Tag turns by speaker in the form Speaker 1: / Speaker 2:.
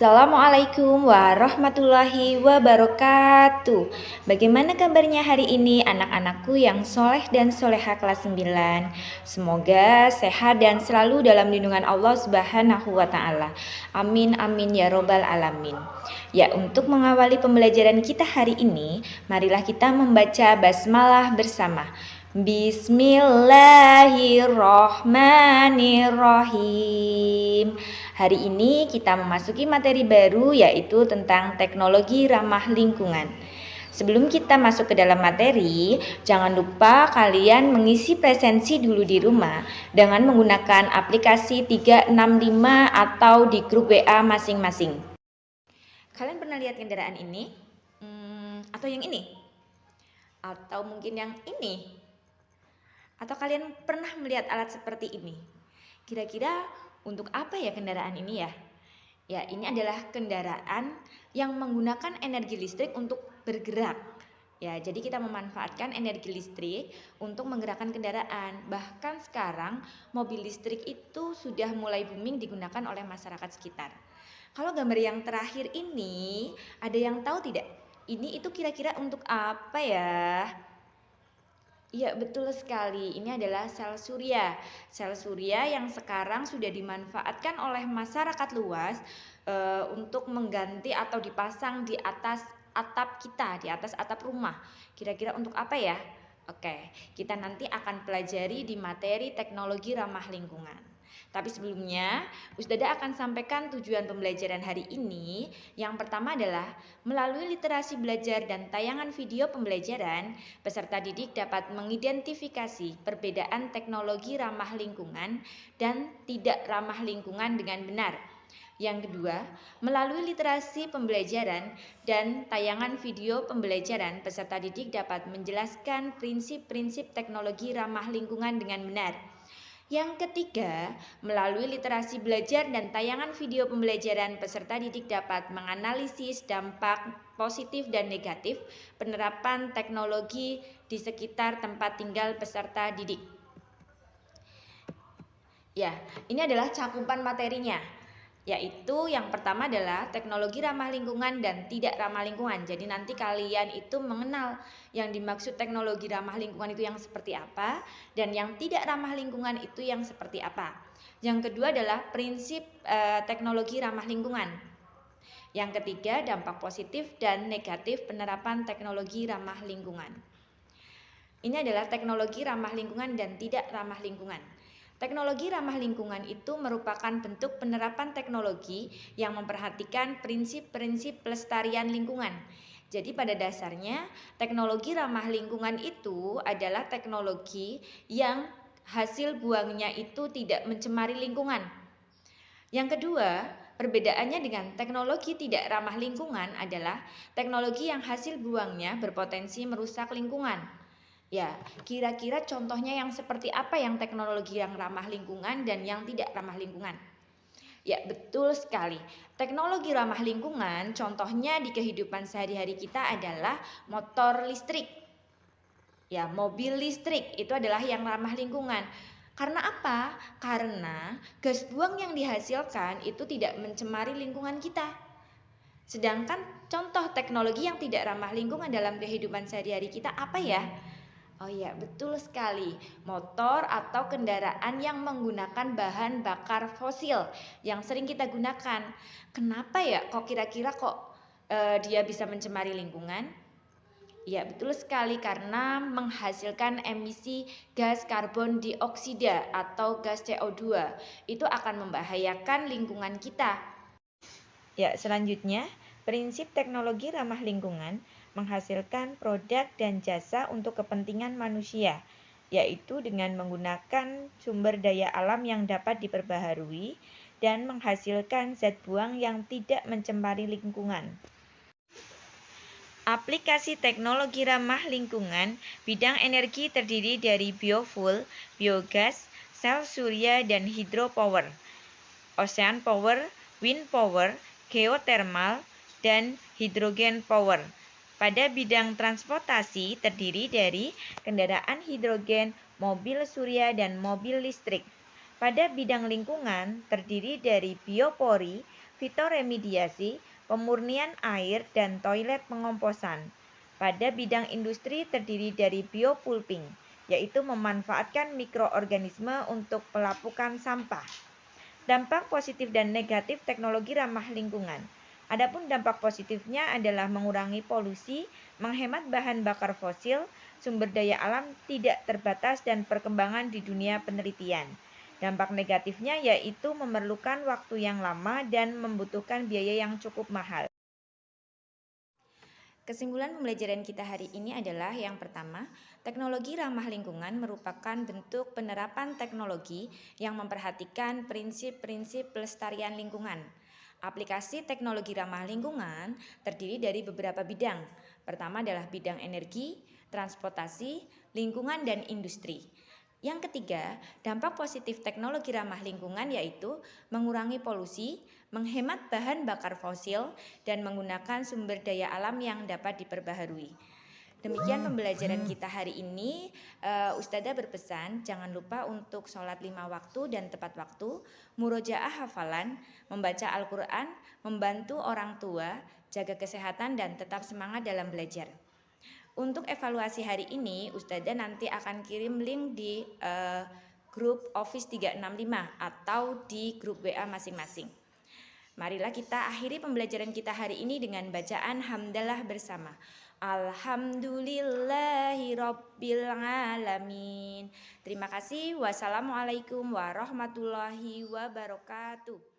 Speaker 1: Assalamualaikum warahmatullahi wabarakatuh. Bagaimana kabarnya hari ini anak-anakku yang soleh dan soleha kelas 9? Semoga sehat dan selalu dalam lindungan Allah Subhanahu wa Ta'ala. Amin amin ya robbal alamin. Ya, untuk mengawali pembelajaran kita hari ini, marilah kita membaca basmalah bersama. Bismillahirrohmanirrohim. Hari ini kita memasuki materi baru, yaitu tentang teknologi ramah lingkungan. Sebelum kita masuk ke dalam materi, jangan lupa kalian mengisi presensi dulu di rumah dengan menggunakan aplikasi 365 atau di grup WA masing-masing. Kalian pernah lihat kendaraan ini? Atau yang ini? Atau mungkin yang ini? Atau kalian pernah melihat alat seperti ini? Kira-kira untuk apa ya kendaraan ini ya? Ya, ini adalah kendaraan yang menggunakan energi listrik untuk bergerak. Ya, jadi kita memanfaatkan energi listrik untuk menggerakkan kendaraan. Bahkan sekarang mobil listrik itu sudah mulai booming digunakan oleh masyarakat sekitar. Kalau gambar yang terakhir ini, ada yang tahu tidak? Ini itu kira-kira untuk apa ya? Iya, betul sekali. Ini adalah sel surya. Sel surya yang sekarang sudah dimanfaatkan oleh masyarakat luas untuk mengganti atau dipasang di atas atap kita, di atas atap rumah. Kira-kira untuk apa ya? Oke, kita nanti akan pelajari di materi teknologi ramah lingkungan. Tapi sebelumnya, Ustazah akan sampaikan tujuan pembelajaran hari ini. Yang pertama adalah melalui literasi belajar dan tayangan video pembelajaran, peserta didik dapat mengidentifikasi perbedaan teknologi ramah lingkungan dan tidak ramah lingkungan dengan benar. Yang kedua, melalui literasi pembelajaran dan tayangan video pembelajaran, peserta didik dapat menjelaskan prinsip-prinsip teknologi ramah lingkungan dengan benar. Yang ketiga, melalui literasi belajar dan tayangan video pembelajaran, peserta didik dapat menganalisis dampak positif dan negatif penerapan teknologi di sekitar tempat tinggal peserta didik. Ya, ini adalah cakupan materinya, yaitu yang pertama adalah teknologi ramah lingkungan dan tidak ramah lingkungan. Jadi nanti kalian itu mengenal yang dimaksud teknologi ramah lingkungan itu yang seperti apa, dan yang tidak ramah lingkungan itu yang seperti apa. Yang kedua adalah prinsip teknologi ramah lingkungan. Yang ketiga, dampak positif dan negatif penerapan teknologi ramah lingkungan. Ini adalah teknologi ramah lingkungan dan tidak ramah lingkungan. Teknologi ramah lingkungan itu merupakan bentuk penerapan teknologi yang memperhatikan prinsip-prinsip pelestarian lingkungan. Jadi pada dasarnya teknologi ramah lingkungan itu adalah teknologi yang hasil buangnya itu tidak mencemari lingkungan. Yang kedua, perbedaannya dengan teknologi tidak ramah lingkungan adalah teknologi yang hasil buangnya berpotensi merusak lingkungan. Ya, kira-kira contohnya yang seperti apa yang teknologi yang ramah lingkungan dan yang tidak ramah lingkungan? Ya, betul sekali. Teknologi ramah lingkungan contohnya di kehidupan sehari-hari kita adalah motor listrik. Ya, mobil listrik itu adalah yang ramah lingkungan. Karena apa? Karena gas buang yang dihasilkan itu tidak mencemari lingkungan kita. Sedangkan contoh teknologi yang tidak ramah lingkungan dalam kehidupan sehari-hari kita apa ya? Oh iya, betul sekali. Motor atau kendaraan yang menggunakan bahan bakar fosil yang sering kita gunakan. Kenapa ya? Kok kira-kira dia bisa mencemari lingkungan? Ya, betul sekali karena menghasilkan emisi gas karbon dioksida atau gas CO2. Itu akan membahayakan lingkungan kita. Ya, selanjutnya, prinsip teknologi ramah lingkungan menghasilkan produk dan jasa untuk kepentingan manusia, yaitu dengan menggunakan sumber daya alam yang dapat diperbaharui dan menghasilkan zat buang yang tidak mencemari lingkungan. Aplikasi teknologi ramah lingkungan bidang energi terdiri dari biofuel, biogas, sel surya dan hidropower, ocean power, wind power, geothermal, dan hidrogen power. Pada bidang transportasi terdiri dari kendaraan hidrogen, mobil surya, dan mobil listrik. Pada bidang lingkungan terdiri dari biopori,
Speaker 2: fitoremediasi, pemurnian air, dan toilet pengomposan. Pada bidang industri terdiri dari biopulping, yaitu memanfaatkan mikroorganisme untuk pelapukan sampah. Dampak positif dan negatif teknologi ramah lingkungan. Adapun dampak positifnya adalah mengurangi polusi, menghemat bahan bakar fosil, sumber daya alam tidak terbatas dan perkembangan di dunia penelitian. Dampak negatifnya yaitu memerlukan waktu yang lama dan membutuhkan biaya yang cukup mahal.
Speaker 1: Kesimpulan pembelajaran kita hari ini adalah yang pertama, teknologi ramah lingkungan merupakan bentuk penerapan teknologi yang memperhatikan prinsip-prinsip pelestarian lingkungan. Aplikasi teknologi ramah lingkungan terdiri dari beberapa bidang. Pertama adalah bidang energi, transportasi, lingkungan, dan industri. Yang ketiga, dampak positif teknologi ramah lingkungan yaitu mengurangi polusi, menghemat bahan bakar fosil, dan menggunakan sumber daya alam yang dapat diperbaharui. Demikian pembelajaran kita hari ini. Ustadzah berpesan jangan lupa untuk sholat 5 waktu dan tepat waktu, murojaah hafalan, membaca Al-Quran, membantu orang tua, jaga kesehatan, dan tetap semangat dalam belajar. Untuk evaluasi hari ini, Ustadzah nanti akan kirim link di grup Office 365 atau di grup WA masing-masing. Marilah kita akhiri pembelajaran kita hari ini dengan bacaan hamdalah bersama. Alhamdulillahirabbil alamin. Terima kasih. Wassalamualaikum warahmatullahi wabarakatuh.